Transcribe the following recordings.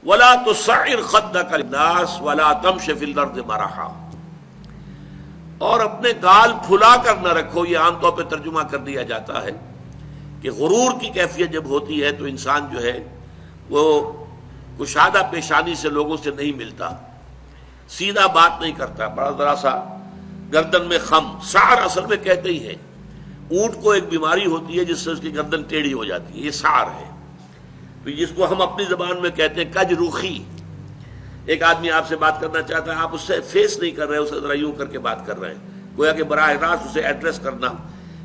ولا تصعر خدك للناس ولا تمش في الارض مرحا، اور اپنے گال پھلا کر نہ رکھو. یہ عام طور پہ ترجمہ کر دیا جاتا ہے کہ غرور کی کیفیت جب ہوتی ہے تو انسان جو ہے وہ کشادہ پیشانی سے لوگوں سے نہیں ملتا، سیدھا بات نہیں کرتا، بڑا ذرا سا گردن میں خم. سعر اصل میں کہتے ہی ہے، اونٹ کو ایک بیماری ہوتی ہے جس سے اس کی گردن ٹیڑھی ہو جاتی ہے، یہ سعر ہے. تو جس کو ہم اپنی زبان میں کہتے ہیں کج روخی. ایک آدمی آپ سے بات کرنا چاہتا ہے، آپ اس سے فیس نہیں کر رہے، اسے ذرا یوں کر کے بات کر رہے ہیں، گویا کہ براہ راست اسے ایڈریس کرنا،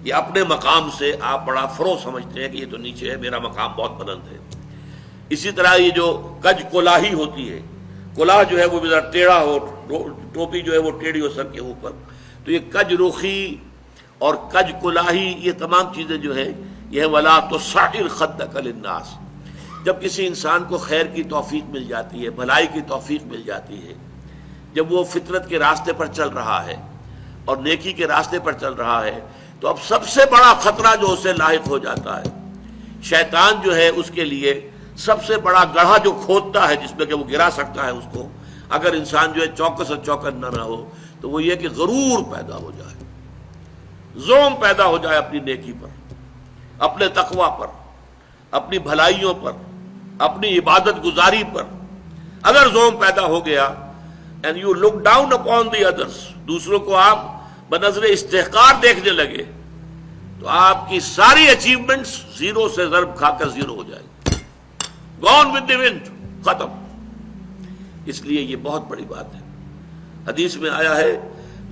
یہ اپنے مقام سے آپ بڑا فروغ سمجھتے ہیں کہ یہ تو نیچے ہے، میرا مقام بہت بلند ہے. اسی طرح یہ جو کج کلاہی ہوتی ہے، کلاہ جو ہے وہ بھی ذرا ٹیڑھا ہو، ٹوپی جو ہے وہ ٹیڑھی ہو سر کے اوپر، تو یہ کج رخی اور کج کلاہی یہ تمام چیزیں جو ہیں یہ ہے ولا تصعر خدک للناس. جب کسی انسان کو خیر کی توفیق مل جاتی ہے، بھلائی کی توفیق مل جاتی ہے، جب وہ فطرت کے راستے پر چل رہا ہے اور نیکی کے راستے پر چل رہا ہے، تو اب سب سے بڑا خطرہ جو اسے لاحق ہو جاتا ہے، شیطان جو ہے اس کے لیے سب سے بڑا گڑھا جو کھودتا ہے جس میں کہ وہ گرا سکتا ہے اس کو، اگر انسان جو ہے چوکس اور چوکنا نہ ہو، تو وہ یہ کہ غرور پیدا ہو جائے، زوم پیدا ہو جائے اپنی نیکی پر، اپنے تقوی پر، اپنی بھلائیوں پر، اپنی عبادت گزاری پر. اگر زوم پیدا ہو گیا and you look down upon the others، دوسروں کو آپ بنظر استحقار دیکھنے لگے، تو آپ کی ساری اچیومنٹس زیرو سے ضرب کھا کر زیرو ہو جائے گی، gone with the wind، ختم. اس لیے یہ بہت بڑی بات ہے. حدیث میں آیا ہے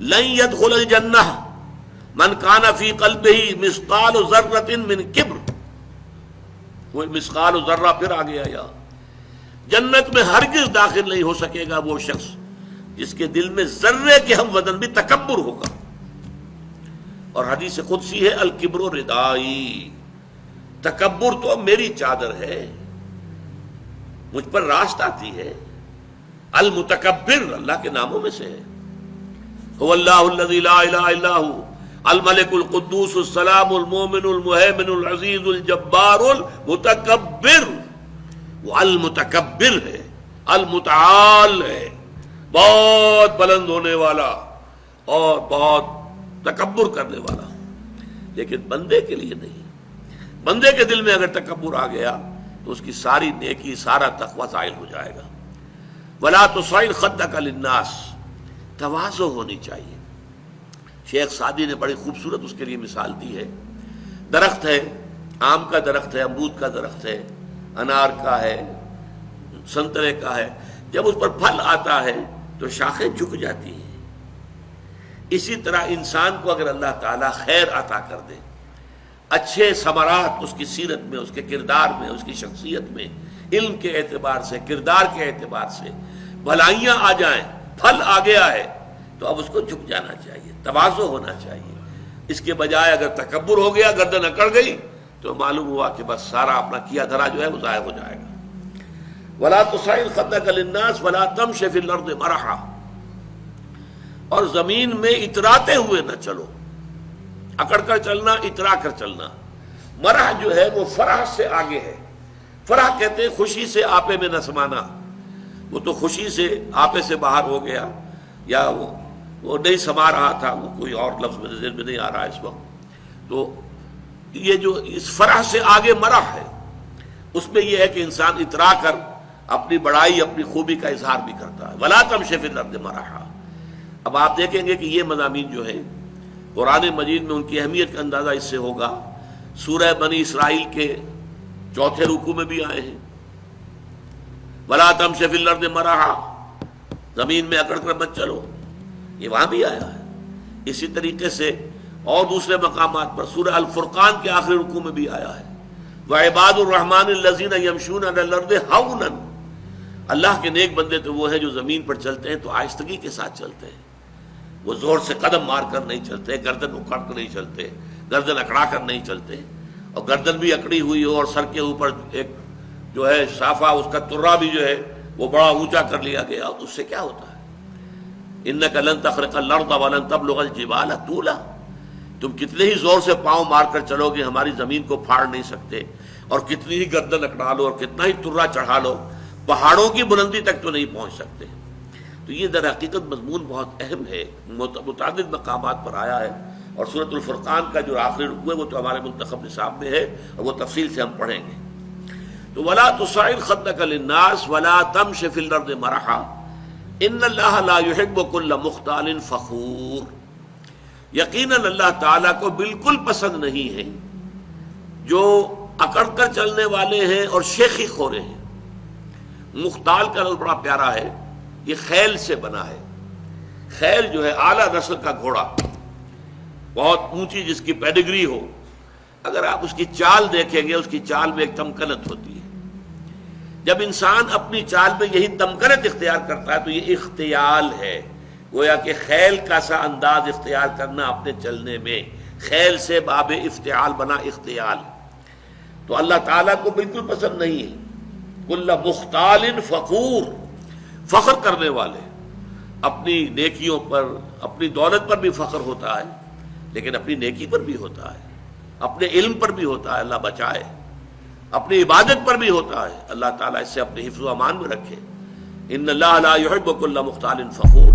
لن يدخل الجنہ من کان فی قلبہ مثقال ذرۃ من کبر. وہ مثقال ذرہ پھر آ گیا، یا جنت میں ہرگز داخل نہیں ہو سکے گا وہ شخص جس کے دل میں ذرے کے ہم وزن بھی تکبر ہوگا. اور حدیث قدسی ہے الکبر ردائی، تکبر تو میری چادر ہے، مجھ پر راست آتی ہے. المتکبر اللہ کے ناموں میں سے ہے. هو اللہ الذی لا الہ الا هو الملک القدوس السلام المومن المہیمن العزیز الجبار المتکبر. وہ المتکبر ہے، المتعال ہے، بہت بلند ہونے والا اور بہت تکبر کرنے والا. لیکن بندے کے لیے نہیں. بندے کے دل میں اگر تکبر آ گیا تو اس کی ساری نیکی، سارا تقوی زائل ہو جائے گا. ولا تصعر خدک للناس، تواضع ہونی چاہیے. شیخ سعدی نے بڑی خوبصورت اس کے لیے مثال دی ہے. درخت ہے، آم کا درخت ہے، امرود کا درخت ہے، انار کا ہے، سنترے کا ہے. جب اس پر پھل آتا ہے تو شاخیں جھک جاتی ہیں. اسی طرح انسان کو اگر اللہ تعالیٰ خیر عطا کر دے، اچھے ثمرات اس کی سیرت میں، اس کے کردار میں، اس کی شخصیت میں، علم کے اعتبار سے، کردار کے اعتبار سے بھلائیاں آ جائیں، پھل آ گیا ہے، تو اب اس کو جھک جانا چاہیے، تواضع ہونا چاہیے. اس کے بجائے اگر تکبر ہو گیا، گردن اکڑ گئی، تو معلوم ہوا کہ بس سارا اپنا کیا دھرا جو ہے وہ ضائع ہو جائے گا. ولا تصعر خدک للناس ولا تمش فی الارض مرحا، اور زمین میں اتراتے ہوئے نہ چلو. اکڑ کر چلنا، اترا کر چلنا. مرح جو ہے وہ فرح سے آگے ہے. فرح کہتے ہیں خوشی سے آپے میں نہ سمانا. وہ تو خوشی سے آپے سے باہر ہو گیا، یا وہ نہیں سما رہا تھا، وہ کوئی اور لفظ میرے ذہن میں نہیں آ رہا اس وقت. تو یہ جو اس فرح سے آگے مرح ہے، اس میں یہ ہے کہ انسان اترا کر اپنی بڑائی، اپنی خوبی کا اظہار بھی کرتا ہے. ولا تمش فی الارض مرحا. اب آپ دیکھیں گے کہ یہ مضامین جو ہیں قرآن مجید میں ان کی اہمیت کا اندازہ اس سے ہوگا. سورہ بنی اسرائیل کے 4 رکوع میں بھی آئے ہیں ولا تمش فی الارض مرحا، زمین میں اکڑ کر مت چلو، یہ وہاں بھی آیا ہے. اسی طریقے سے اور دوسرے مقامات پر سورہ الفرقان کے آخری رکوع میں بھی آیا ہے وعباد الرحمن الذین یمشون علی الارض ہونا. اللہ کے نیک بندے تو وہ ہیں جو زمین پر چلتے ہیں تو آہستگی کے ساتھ چلتے ہیں. وہ زور سے قدم مار کر نہیں چلتے، گردن اکھاڑ کر نہیں چلتے، گردن اکڑا کر نہیں چلتے. اور گردن بھی اکڑی ہوئی ہو اور سر کے اوپر ایک جو ہے صافہ، اس کا ترا بھی جو ہے وہ بڑا اونچا کر لیا گیا، تو اس سے کیا ہوتا ہے؟ انک لن تخرق الارض ولن تبلغ الجبال طولا. تم کتنے ہی زور سے پاؤں مار کر چلو گے، ہماری زمین کو پھاڑ نہیں سکتے. اور کتنی ہی گردن اکڑا لو اور کتنا ہی ترا چڑھا لو، پہاڑوں کی بلندی تک تو نہیں پہنچ سکتے. تو یہ در حقیقت مضمون بہت اہم ہے، متعدد مقامات پر آیا ہے، اور سورۃ الفرقان کا جو آخری رکوع ہے وہ تو ہمارے منتخب نصاب میں ہے اور وہ تفصیل سے ہم پڑھیں گے. تو ولا تصعر خدك للناس ولا تمش في الارض مرحا ان اللہ لا يحب كل مختال فخور. یقیناً اللہ تعالیٰ کو بالکل پسند نہیں ہے جو اکڑ کر چلنے والے ہیں اور شیخی خورے ہیں. مختال کا لفظ بڑا پیارا ہے، یہ خیل سے بنا ہے. خیل جو ہے اعلیٰ نسل کا گھوڑا، بہت اونچی جس کی پیڈگری ہو، اگر آپ اس کی چال دیکھیں گے اس کی چال میں ایک تمکنت ہوتی ہے. جب انسان اپنی چال میں یہی تمکنت اختیار کرتا ہے تو یہ اختیال ہے، گویا کہ خیل کا سا انداز اختیار کرنا اپنے چلنے میں. خیل سے باب افتعال بنا اختیال. تو اللہ تعالیٰ کو بالکل پسند نہیں ہے کل مختال فخور، فخر کرنے والے. اپنی نیکیوں پر، اپنی دولت پر بھی فخر ہوتا ہے، لیکن اپنی نیکی پر بھی ہوتا ہے، اپنے علم پر بھی ہوتا ہے، اللہ بچائے. اپنی عبادت پر بھی ہوتا ہے، اللہ تعالیٰ اس سے اپنے حفظ و امان میں رکھے. ان اللہ لا يحب كل مختال فخور.